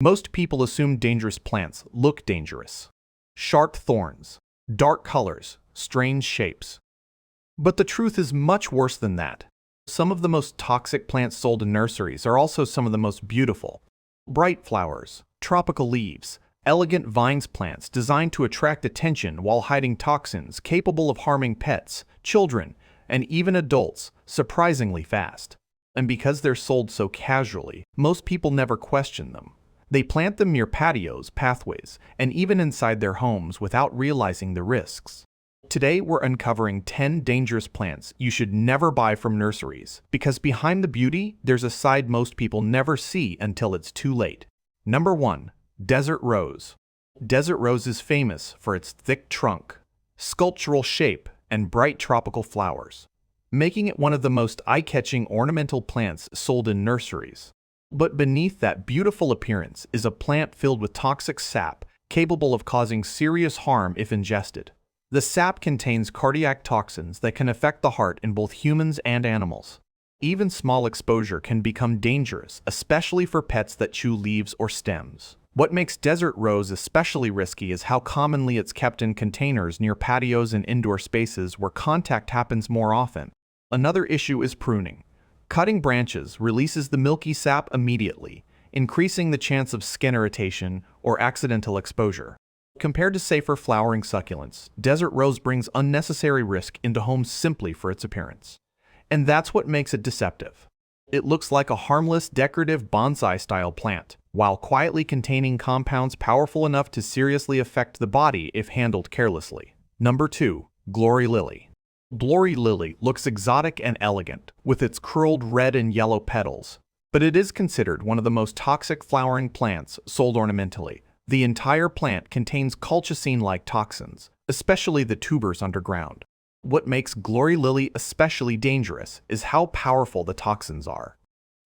Most people assume dangerous plants look dangerous. Sharp thorns, dark colors, strange shapes. But the truth is much worse than that. Some of the most toxic plants sold in nurseries are also some of the most beautiful. Bright flowers, tropical leaves, elegant vines plants designed to attract attention while hiding toxins capable of harming pets, children, and even adults surprisingly fast. And because they're sold so casually, most people never question them. They plant them near patios, pathways, and even inside their homes without realizing the risks. Today, we're uncovering 10 dangerous plants you should never buy from nurseries, because behind the beauty, there's a side most people never see until it's too late. Number 1. Desert Rose. Desert Rose is famous for its thick trunk, sculptural shape, and bright tropical flowers, making it one of the most eye-catching ornamental plants sold in nurseries. But beneath that beautiful appearance is a plant filled with toxic sap capable of causing serious harm if ingested. The sap contains cardiac toxins that can affect the heart in both humans and animals. Even small exposure can become dangerous, especially for pets that chew leaves or stems. What makes desert rose especially risky is how commonly it's kept in containers near patios and indoor spaces where contact happens more often. Another issue is pruning. Cutting branches releases the milky sap immediately, increasing the chance of skin irritation or accidental exposure. Compared to safer flowering succulents, desert rose brings unnecessary risk into homes simply for its appearance. And that's what makes it deceptive. It looks like a harmless, decorative bonsai-style plant, while quietly containing compounds powerful enough to seriously affect the body if handled carelessly. Number 2. Glory Lily. Glory lily looks exotic and elegant, with its curled red and yellow petals, but it is considered one of the most toxic flowering plants sold ornamentally. The entire plant contains colchicine-like toxins, especially the tubers underground. What makes glory lily especially dangerous is how powerful the toxins are.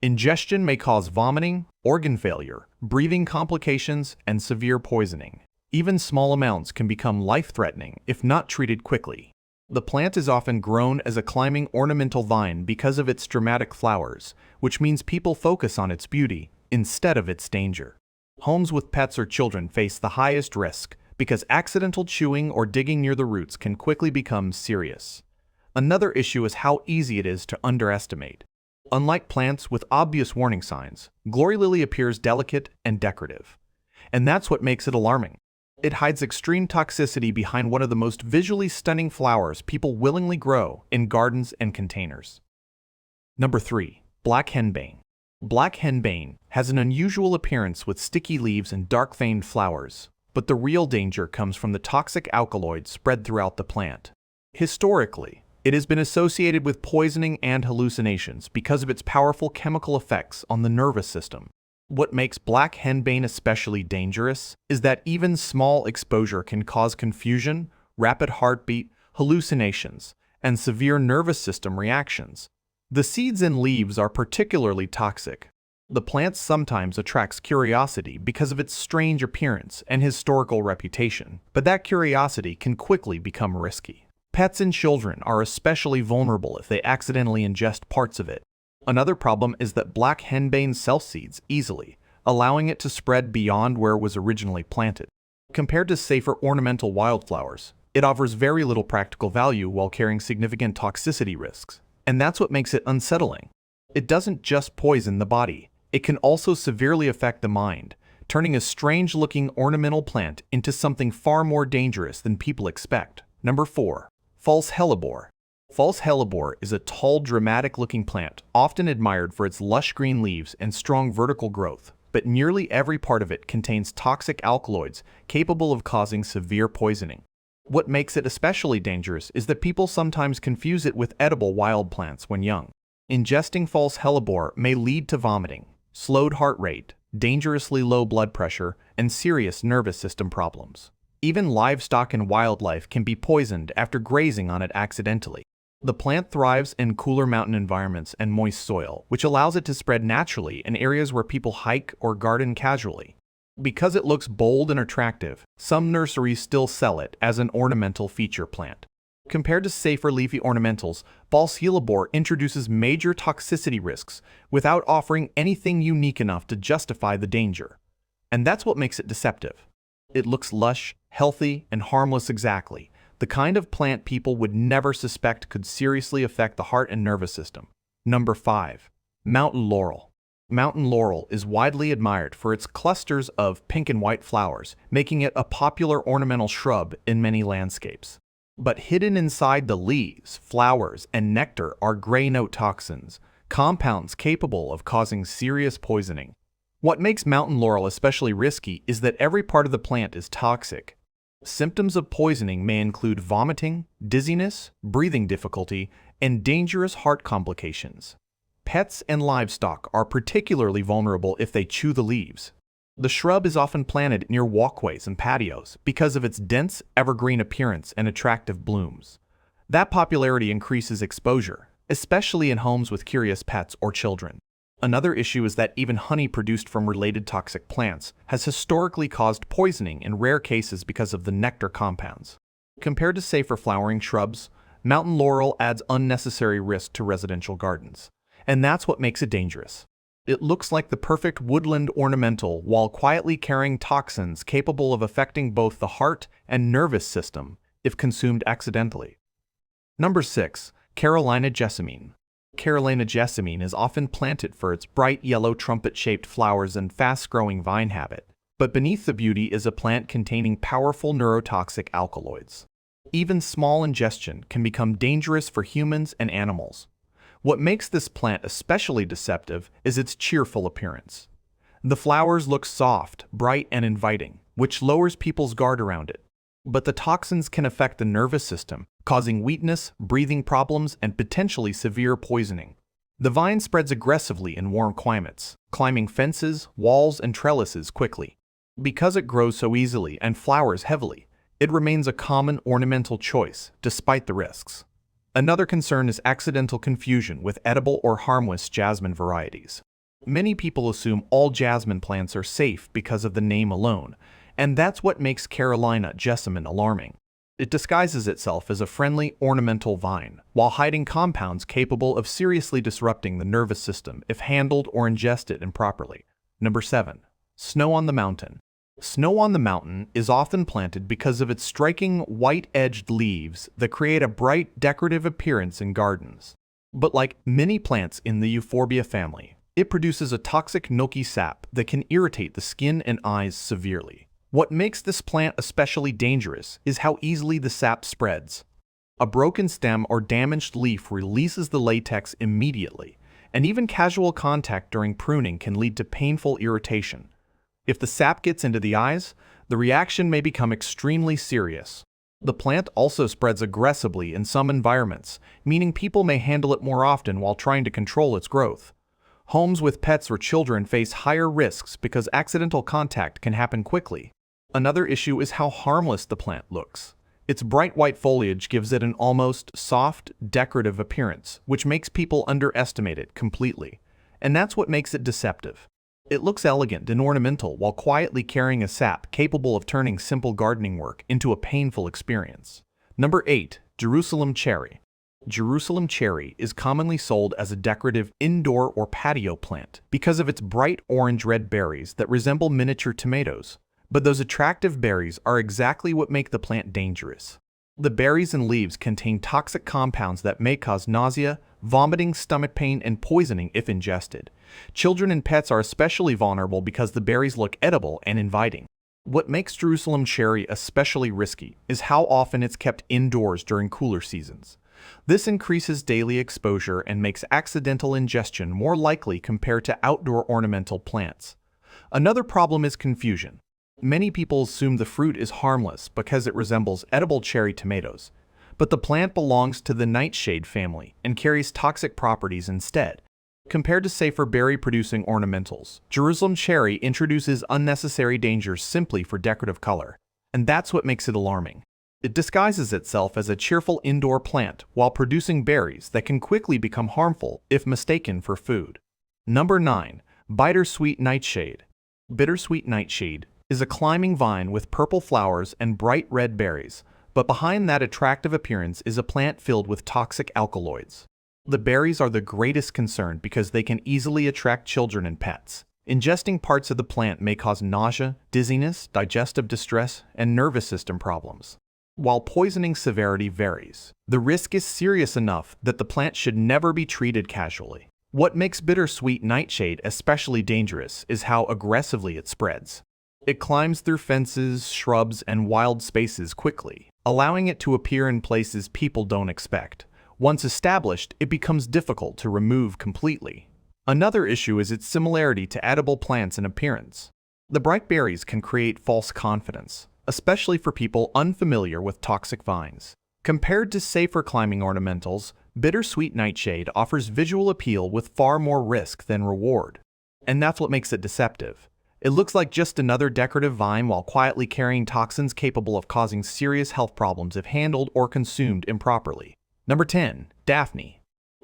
Ingestion may cause vomiting, organ failure, breathing complications, and severe poisoning. Even small amounts can become life-threatening if not treated quickly. The plant is often grown as a climbing ornamental vine because of its dramatic flowers, which means people focus on its beauty instead of its danger. Homes with pets or children face the highest risk because accidental chewing or digging near the roots can quickly become serious. Another issue is how easy it is to underestimate. Unlike plants with obvious warning signs, glory lily appears delicate and decorative. And that's what makes it alarming. It hides extreme toxicity behind one of the most visually stunning flowers people willingly grow in gardens and containers. Number 3. Black Henbane. Black Henbane has an unusual appearance with sticky leaves and dark-veined flowers, but the real danger comes from the toxic alkaloids spread throughout the plant. Historically, it has been associated with poisoning and hallucinations because of its powerful chemical effects on the nervous system. What makes black henbane especially dangerous is that even small exposure can cause confusion, rapid heartbeat, hallucinations, and severe nervous system reactions. The seeds and leaves are particularly toxic. The plant sometimes attracts curiosity because of its strange appearance and historical reputation, but that curiosity can quickly become risky. Pets and children are especially vulnerable if they accidentally ingest parts of it. Another problem is that black henbane self-seeds easily, allowing it to spread beyond where it was originally planted. Compared to safer ornamental wildflowers, it offers very little practical value while carrying significant toxicity risks. And that's what makes it unsettling. It doesn't just poison the body, it can also severely affect the mind, turning a strange-looking ornamental plant into something far more dangerous than people expect. Number 4. False Hellebore. False Hellebore is a tall, dramatic-looking plant, often admired for its lush green leaves and strong vertical growth, but nearly every part of it contains toxic alkaloids capable of causing severe poisoning. What makes it especially dangerous is that people sometimes confuse it with edible wild plants when young. Ingesting false hellebore may lead to vomiting, slowed heart rate, dangerously low blood pressure, and serious nervous system problems. Even livestock and wildlife can be poisoned after grazing on it accidentally. The plant thrives in cooler mountain environments and moist soil, which allows it to spread naturally in areas where people hike or garden casually. Because it looks bold and attractive, some nurseries still sell it as an ornamental feature plant. Compared to safer leafy ornamentals, false hellebore introduces major toxicity risks without offering anything unique enough to justify the danger. And that's what makes it deceptive. It looks lush, healthy, and harmless exactly, the kind of plant people would never suspect could seriously affect the heart and nervous system. Number 5. Mountain Laurel. Mountain laurel is widely admired for its clusters of pink and white flowers, making it a popular ornamental shrub in many landscapes. But hidden inside the leaves, flowers, and nectar are gray note toxins, compounds capable of causing serious poisoning. What makes mountain laurel especially risky is that every part of the plant is toxic. Symptoms of poisoning may include vomiting, dizziness, breathing difficulty, and dangerous heart complications. Pets and livestock are particularly vulnerable if they chew the leaves. The shrub is often planted near walkways and patios because of its dense, evergreen appearance and attractive blooms. That popularity increases exposure, especially in homes with curious pets or children. Another issue is that even honey produced from related toxic plants has historically caused poisoning in rare cases because of the nectar compounds. Compared to safer flowering shrubs, mountain laurel adds unnecessary risk to residential gardens. And that's what makes it dangerous. It looks like the perfect woodland ornamental while quietly carrying toxins capable of affecting both the heart and nervous system if consumed accidentally. Number 6. Carolina Jessamine. Carolina jessamine is often planted for its bright yellow trumpet-shaped flowers and fast-growing vine habit, but beneath the beauty is a plant containing powerful neurotoxic alkaloids. Even small ingestion can become dangerous for humans and animals. What makes this plant especially deceptive is its cheerful appearance. The flowers look soft, bright, and inviting, which lowers people's guard around it. But the toxins can affect the nervous system, causing weakness, breathing problems, and potentially severe poisoning. The vine spreads aggressively in warm climates, climbing fences, walls, and trellises quickly. Because it grows so easily and flowers heavily, it remains a common ornamental choice, despite the risks. Another concern is accidental confusion with edible or harmless jasmine varieties. Many people assume all jasmine plants are safe because of the name alone, and that's what makes Carolina jessamine alarming. It disguises itself as a friendly ornamental vine, while hiding compounds capable of seriously disrupting the nervous system if handled or ingested improperly. Number 7. Snow on the Mountain. Snow on the mountain is often planted because of its striking white-edged leaves that create a bright, decorative appearance in gardens. But like many plants in the euphorbia family, it produces a toxic milky sap that can irritate the skin and eyes severely. What makes this plant especially dangerous is how easily the sap spreads. A broken stem or damaged leaf releases the latex immediately, and even casual contact during pruning can lead to painful irritation. If the sap gets into the eyes, the reaction may become extremely serious. The plant also spreads aggressively in some environments, meaning people may handle it more often while trying to control its growth. Homes with pets or children face higher risks because accidental contact can happen quickly. Another issue is how harmless the plant looks. Its bright white foliage gives it an almost soft, decorative appearance, which makes people underestimate it completely. And that's what makes it deceptive. It looks elegant and ornamental while quietly carrying a sap capable of turning simple gardening work into a painful experience. Number 8. Jerusalem Cherry. Jerusalem cherry is commonly sold as a decorative indoor or patio plant because of its bright orange-red berries that resemble miniature tomatoes. But those attractive berries are exactly what make the plant dangerous. The berries and leaves contain toxic compounds that may cause nausea, vomiting, stomach pain, and poisoning if ingested. Children and pets are especially vulnerable because the berries look edible and inviting. What makes Jerusalem cherry especially risky is how often it's kept indoors during cooler seasons. This increases daily exposure and makes accidental ingestion more likely compared to outdoor ornamental plants. Another problem is confusion. Many people assume the fruit is harmless because it resembles edible cherry tomatoes, but the plant belongs to the Nightshade family and carries toxic properties instead. Compared to safer berry-producing ornamentals, Jerusalem cherry introduces unnecessary dangers simply for decorative color, and that's what makes it alarming. It disguises itself as a cheerful indoor plant while producing berries that can quickly become harmful if mistaken for food. Number 9. Bittersweet Nightshade. Bittersweet Nightshade is a climbing vine with purple flowers and bright red berries, but behind that attractive appearance is a plant filled with toxic alkaloids. The berries are the greatest concern because they can easily attract children and pets. Ingesting parts of the plant may cause nausea, dizziness, digestive distress, and nervous system problems. While poisoning severity varies, the risk is serious enough that the plant should never be treated casually. What makes Bittersweet Nightshade especially dangerous is how aggressively it spreads. It climbs through fences, shrubs, and wild spaces quickly, allowing it to appear in places people don't expect. Once established, it becomes difficult to remove completely. Another issue is its similarity to edible plants in appearance. The bright berries can create false confidence, especially for people unfamiliar with toxic vines. Compared to safer climbing ornamentals, Bittersweet Nightshade offers visual appeal with far more risk than reward. And that's what makes it deceptive. It looks like just another decorative vine while quietly carrying toxins capable of causing serious health problems if handled or consumed improperly. Number 10. Daphne.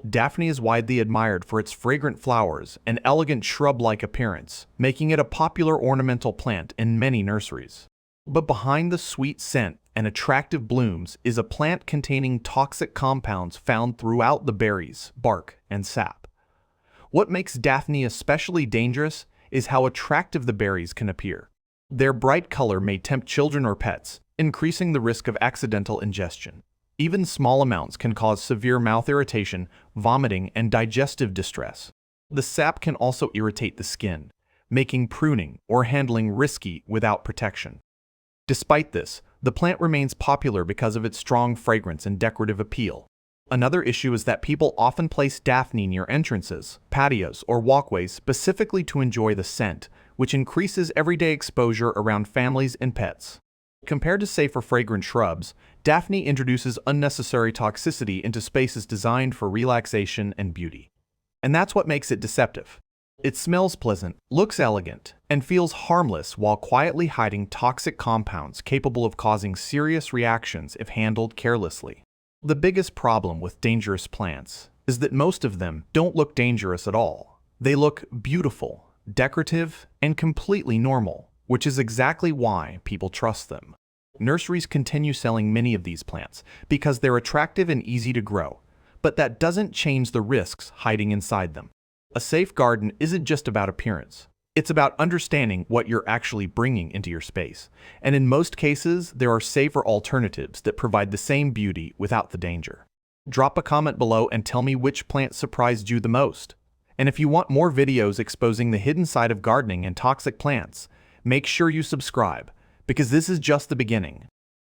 Daphne is widely admired for its fragrant flowers and elegant shrub-like appearance, making it a popular ornamental plant in many nurseries. But behind the sweet scent and attractive blooms is a plant containing toxic compounds found throughout the berries, bark, and sap. What makes Daphne especially dangerous is how attractive the berries can appear. Their bright color may tempt children or pets, increasing the risk of accidental ingestion. Even small amounts can cause severe mouth irritation, vomiting, and digestive distress. The sap can also irritate the skin, making pruning or handling risky without protection. Despite this, the plant remains popular because of its strong fragrance and decorative appeal. Another issue is that people often place Daphne near entrances, patios, or walkways specifically to enjoy the scent, which increases everyday exposure around families and pets. Compared to safer fragrant shrubs, Daphne introduces unnecessary toxicity into spaces designed for relaxation and beauty. And that's what makes it deceptive. It smells pleasant, looks elegant, and feels harmless while quietly hiding toxic compounds capable of causing serious reactions if handled carelessly. The biggest problem with dangerous plants is that most of them don't look dangerous at all. They look beautiful, decorative, and completely normal, which is exactly why people trust them. Nurseries continue selling many of these plants because they're attractive and easy to grow, but that doesn't change the risks hiding inside them. A safe garden isn't just about appearance. It's about understanding what you're actually bringing into your space, and in most cases, there are safer alternatives that provide the same beauty without the danger. Drop a comment below and tell me which plant surprised you the most. And if you want more videos exposing the hidden side of gardening and toxic plants, make sure you subscribe, because this is just the beginning.